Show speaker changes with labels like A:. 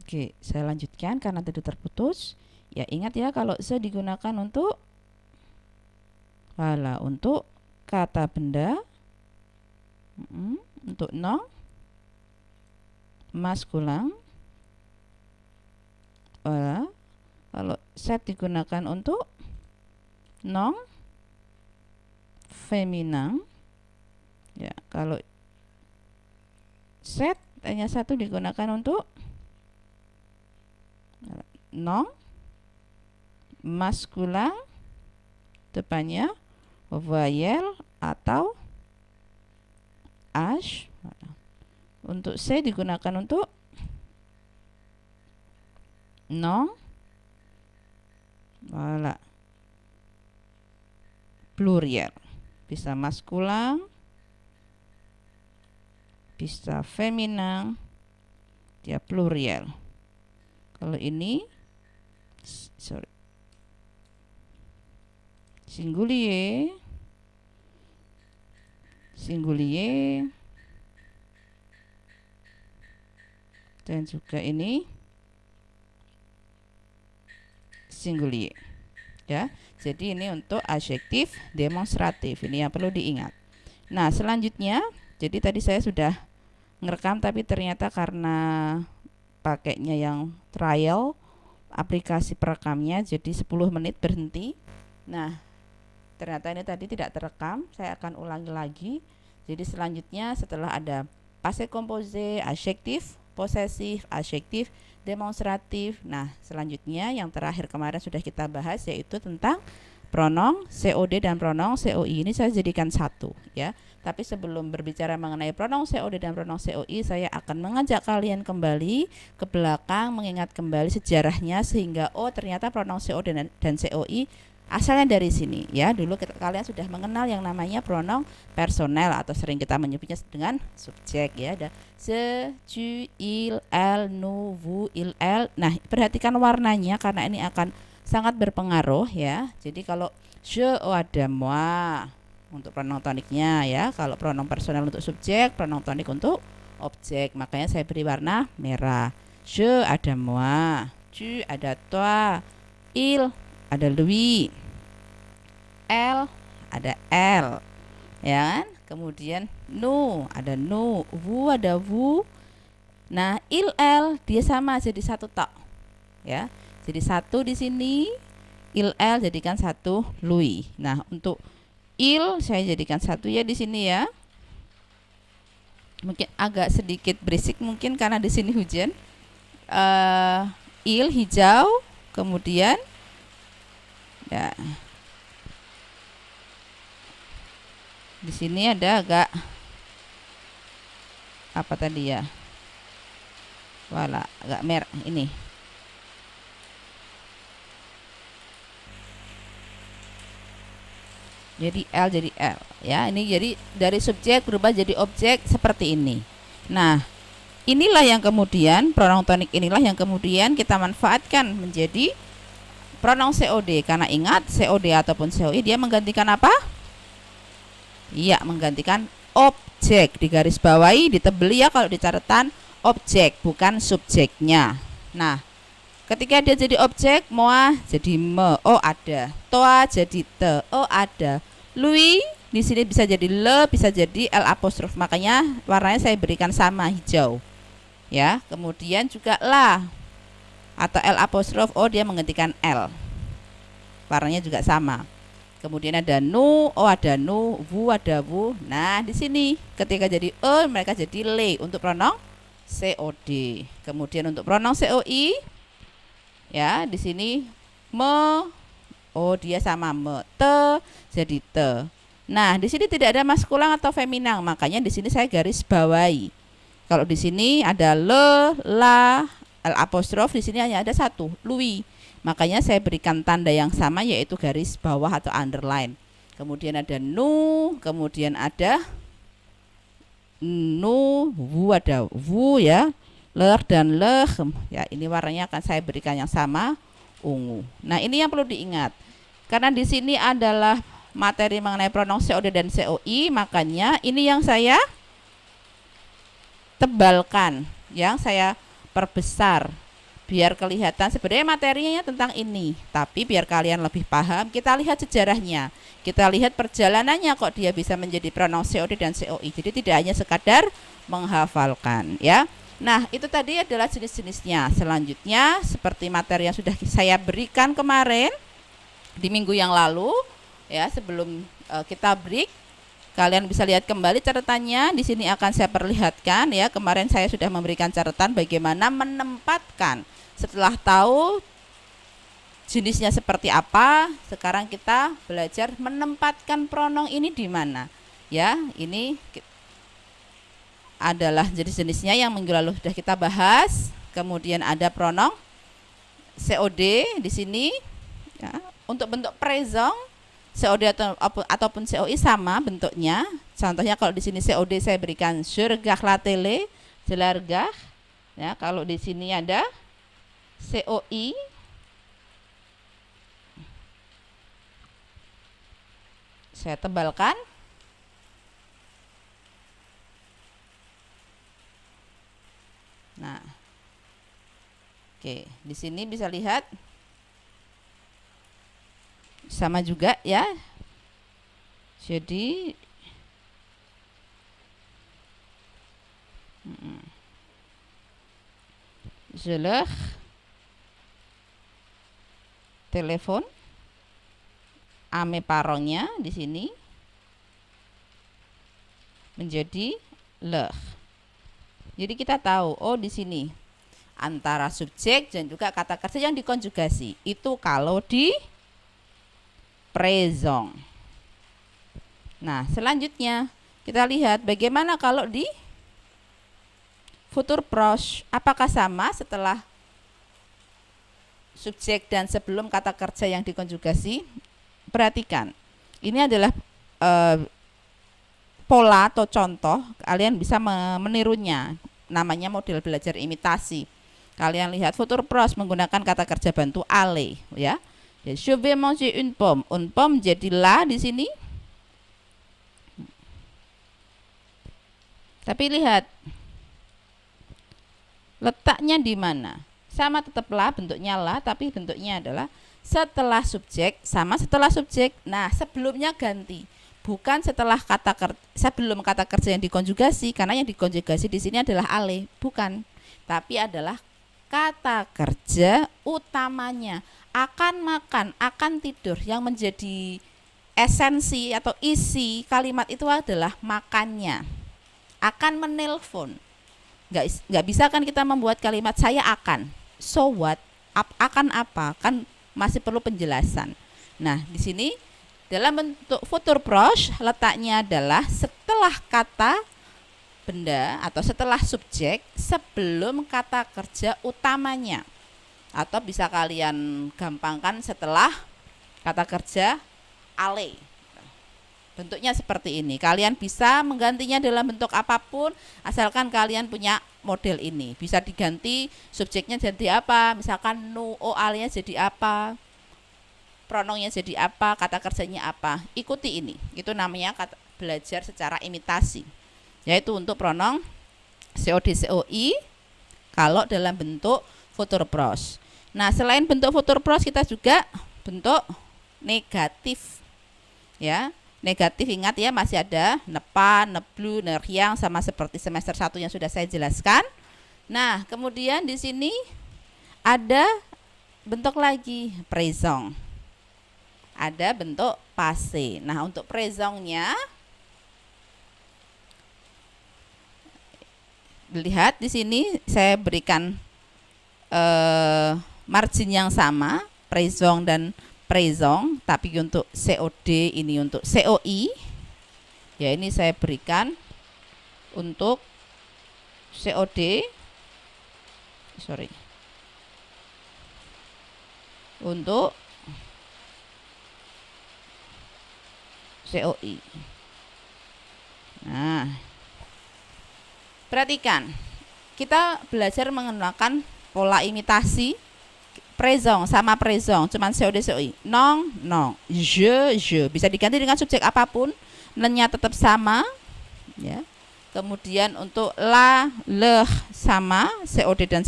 A: Oke, saya lanjutkan karena tadi terputus. Ya, ingat ya kalau se digunakan untuk untuk kata benda, untuk noun maskulang. Kalau set digunakan untuk noun feminan. Ya, kalau set hanya satu digunakan untuk noun maskulang, depannya voyelle atau h. Untuk C digunakan untuk noun pluriel, bisa maskulang, bisa feminan, dia pluriel. Kalau ini singulier, dan juga ini singulier. Ya, jadi ini untuk adjektif demonstratif, ini yang perlu diingat. Nah, selanjutnya, jadi tadi saya sudah ngerekam tapi ternyata karena pakainya yang trial aplikasi perekamnya, jadi 10 menit berhenti. Nah, ternyata ini tadi tidak terekam, saya akan ulangi lagi. Jadi selanjutnya setelah ada passé composé, adjektif posesif, adjektif demonstratif. Nah, selanjutnya yang terakhir kemarin sudah kita bahas yaitu tentang pronom COD dan pronom COI. Ini saya jadikan satu ya. Tapi sebelum berbicara mengenai pronom COD dan pronom COI, saya akan mengajak kalian kembali ke belakang, mengingat kembali sejarahnya sehingga ternyata pronom COD dan COI asalnya dari sini ya. Dulu kalian sudah mengenal yang namanya pronom personel atau sering kita menyebutnya dengan subjek ya. Ada je, tu, il, elle, nous, vous, il, elle. Nah, perhatikan warnanya karena ini akan sangat berpengaruh ya. Jadi kalau je, ada moi untuk pronom toniknya ya. Kalau pronom personel untuk subjek, pronom tonik untuk objek. Makanya saya beri warna merah. Je ada moi, tu ada toi, il ada lui, elle ada elle, ya kan? Kemudian nous ada nous, vous ada vous. Nah, il elle dia sama jadi satu tok, ya. Jadi satu di sini, il elle jadikan satu lui. Nah, untuk il saya jadikan satu ya di sini ya. Mungkin agak sedikit berisik mungkin karena di sini hujan. Il hijau, kemudian ya di sini ada agak apa tadi ya, agak merah ini. Jadi L jadi L ya. Ini jadi dari subjek berubah jadi objek seperti ini. Nah, inilah yang kemudian pronom tonik inilah yang kemudian kita manfaatkan menjadi pronom COD, karena ingat COD ataupun COI dia menggantikan apa? Iya, menggantikan objek. Di garis bawahi, ditebeli ya kalau di catatan, objek bukan subjeknya. Nah, ketika dia jadi objek, moi jadi me, ada. Toi jadi te, ada. Lui di sini bisa jadi le, bisa jadi l apostrof. Makanya warnanya saya berikan sama, hijau. Ya, kemudian juga la atau l apostrof dia menggantikan l. Warnanya juga sama. Kemudian ada nu, ada nu, vous ada vous. Nah, di sini ketika jadi mereka jadi le untuk pronom COD. Kemudian untuk pronom COI ya, di sini me, dia sama me, te jadi te. Nah, di sini tidak ada maskulang atau feminan, makanya di sini saya garis bawahi. Kalau di sini ada le, la, l apostrof, di sini hanya ada satu, lui. Makanya saya berikan tanda yang sama yaitu garis bawah atau underline. Kemudian ada nu, kemudian ada nu, vu ada vu ya, ler dan leh ya. Ini warnanya akan saya berikan yang sama, ungu. Nah, ini yang perlu diingat. Karena di sini adalah materi mengenai pronom COD dan COI, makanya ini yang saya tebalkan, yang saya perbesar biar kelihatan sebenarnya materinya tentang ini, tapi biar kalian lebih paham, kita lihat sejarahnya, kita lihat perjalanannya kok dia bisa menjadi pronoun COD dan COI. Jadi tidak hanya sekadar menghafalkan ya. Nah, itu tadi adalah jenis-jenisnya. Selanjutnya seperti materi yang sudah saya berikan kemarin di minggu yang lalu ya, sebelum kita break, kalian bisa lihat kembali catatannya. Di sini akan saya perlihatkan ya. Kemarin saya sudah memberikan catatan bagaimana menempatkan. Setelah tahu jenisnya seperti apa, sekarang kita belajar menempatkan pronoun ini di mana. Ya, ini adalah jenis-jenisnya yang minggu lalu sudah kita bahas. Kemudian ada pronoun COD di sini. Ya, untuk bentuk present COD ataupun COI sama bentuknya. Contohnya kalau di sini COD saya berikan je regarde la télé, je la regarde. Ya, kalau di sini ada COI saya tebalkan. Nah, oke, di sini bisa lihat sama juga ya. Jadi je leur telepon ame parongnya di sini menjadi leur. Jadi kita tahu, oh di sini antara subjek dan juga kata kerja yang dikonjugasi itu kalau di present. Nah, selanjutnya kita lihat bagaimana kalau di futur proche. Apakah sama setelah subjek dan sebelum kata kerja yang dikonjugasi? Perhatikan, ini adalah pola atau contoh, kalian bisa menirunya. Namanya model belajar imitasi. Kalian lihat futur proche menggunakan kata kerja bantu aller ya. Je vais manger une pomme jadi la di sini. Tapi lihat letaknya di mana? Sama tetap la, bentuknya la, tapi bentuknya adalah setelah subjek sama setelah subjek. Nah, sebelumnya ganti. Bukan setelah sebelum kata kerja yang dikonjugasi, karena yang dikonjugasi di sini adalah aller, bukan. Tapi adalah kata kerja utamanya. Akan makan, akan tidur, yang menjadi esensi atau isi kalimat itu adalah makannya. Akan menelpon. Nggak bisa kan kita membuat kalimat saya akan. So what? Akan apa? Kan masih perlu penjelasan. Nah, di sini dalam bentuk futur proche letaknya adalah setelah kata benda atau setelah subjek sebelum kata kerja utamanya. Atau bisa kalian gampangkan setelah kata kerja aller. Bentuknya seperti ini. Kalian bisa menggantinya dalam bentuk apapun asalkan kalian punya model ini. Bisa diganti subjeknya jadi apa, misalkan nous ou aller-nya jadi apa, pronounnya jadi apa, kata kerjanya apa. Ikuti ini. Itu namanya belajar secara imitasi. Yaitu untuk pronoun COD COI kalau dalam bentuk futur proche. Nah, selain bentuk futur proche kita juga bentuk negatif. Ya. Negatif ingat ya, masih ada ne pas, ne plus, ne rien sama seperti semester 1 yang sudah saya jelaskan. Nah, kemudian di sini ada bentuk lagi présent. Ada bentuk passé. Nah, untuk présentnya lihat di sini saya berikan margin yang sama, présent dan présent, tapi untuk COD ini untuk COI. Ya, ini saya berikan untuk COD. Untuk COI. Nah, perhatikan, kita belajar menggunakan pola imitasi présent sama présent, cuman COD COI. Non, non, je. Bisa diganti dengan subjek apapun, nya tetap sama, ya. Kemudian untuk la, le sama COD dan